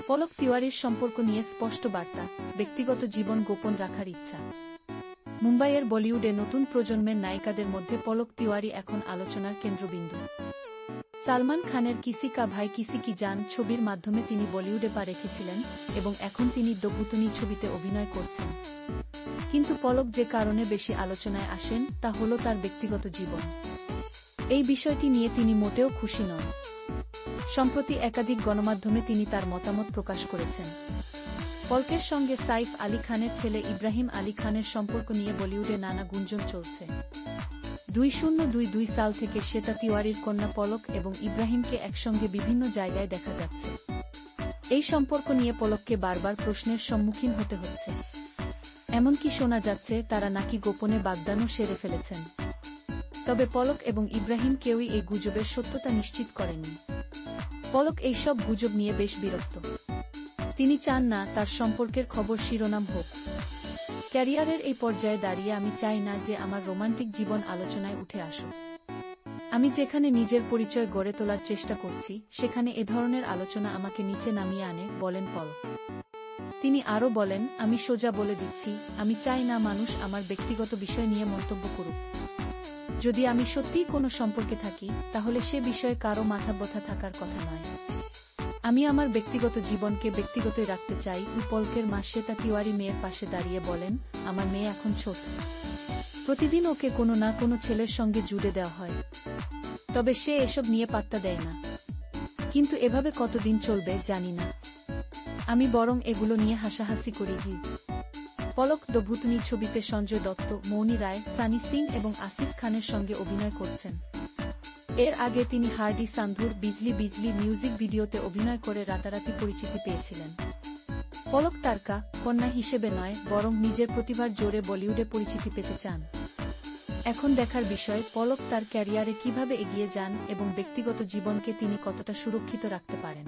পলক তিওয়ারির সম্পর্ক নিয়ে স্পষ্ট বার্তা, ব্যক্তিগত জীবন গোপন রাখার ইচ্ছা। মুম্বাইয়ের বলিউডে নতুন প্রজন্মের নায়িকাদের মধ্যে পলক তিওয়ারি এখন আলোচনার কেন্দ্রবিন্দু। সালমান খানের কিসি কা ভাই কিসি কি জান ছবির মাধ্যমে তিনি বলিউডে পা রেখেছিলেন এবং এখন তিনি দ্য ভুতুনি ছবিতে অভিনয় করছেন। কিন্তু পলক যে কারণে বেশি আলোচনায় আসেন তা হল তার ব্যক্তিগত জীবন। এই বিষয়টি নিয়ে তিনি মোটেও খুশি নন। সম্প্রতি একাধিক গণমাধ্যমে তিনি তার মতামত প্রকাশ করেছেন। পলকের সঙ্গে সাইফ আলী খানের ছেলে ইব্রাহিম আলী খানের সম্পর্ক নিয়ে বলিউডে নানা গুঞ্জন চলছে। 2022 সাল থেকে শ্বেতা তিওয়ারির কন্যা পলক এবং ইব্রাহিমকে একসঙ্গে বিভিন্ন জায়গায় দেখা যাচ্ছে। এই সম্পর্ক নিয়ে পলককে বারবার প্রশ্নের সম্মুখীন হতে হচ্ছে। এমনকি শোনা যাচ্ছে তারা নাকি গোপনে বাগদানও সেরে ফেলেছেন। তবে পলক এবং ইব্রাহিম কেউই এই গুজবের সত্যতা নিশ্চিত করেনি। পলক এই সব গুজব নিয়ে বেশ বিরক্ত। তিনি চান না তার সম্পর্কের খবর শিরোনাম হোক। ক্যারিয়ারের এই পর্যায়ে দাঁড়িয়ে আমি চাই না যে আমার রোমান্টিক জীবন আলোচনায় উঠে আসুক। আমি যেখানে নিজের পরিচয় গড়ে তোলার চেষ্টা করছি সেখানে এ ধরনের আলোচনা আমাকে নিচে নামিয়ে আনে, বলেন পলক। তিনি আরও বলেন, আমি সোজা বলে দিচ্ছি, আমি চাই না মানুষ আমার ব্যক্তিগত বিষয় নিয়ে মন্তব্য করুক। যদি আমি সত্যিই কোনো সম্পর্কে থাকি তাহলে সে বিষয়ে কারো মাথা ব্যথা থাকার কথা নয়। আমি আমার ব্যক্তিগত জীবনকে ব্যক্তিগতই রাখতে চাই। পলকের মা শ্বেতা তিওয়ারি মেয়ের পাশে দাঁড়িয়ে বলেন, আমার মেয়ে এখন ছোট। প্রতিদিন ওকে কোনো না কোনো ছেলের সঙ্গে জুড়ে দেওয়া হয়, তবে সে এসব নিয়ে পাত্তা দেয় না। কিন্তু এভাবে কতদিন চলবে জানি না। আমি বরং এগুলো নিয়ে হাসাহাসি করি। পলক দ্য ভুতুনি ছবিতে সঞ্জয় দত্ত, মৌনি রায়, সানি সিং এবং আসিফ খানের সঙ্গে অভিনয় করছেন। এর আগে তিনি হার্ডি সান্ধুর বিজলি বিজলি মিউজিক ভিডিওতে অভিনয় করে রাতারাতি পরিচিতি পেয়েছিলেন। পলক তারকা কন্যা হিসেবে নয়, বরং নিজের প্রতিভার জোরে বলিউডে পরিচিতি পেতে চান। এখন দেখার বিষয় পলক তার ক্যারিয়ারে কিভাবে এগিয়ে যান এবং ব্যক্তিগত জীবনকে তিনি কতটা সুরক্ষিত রাখতে পারেন।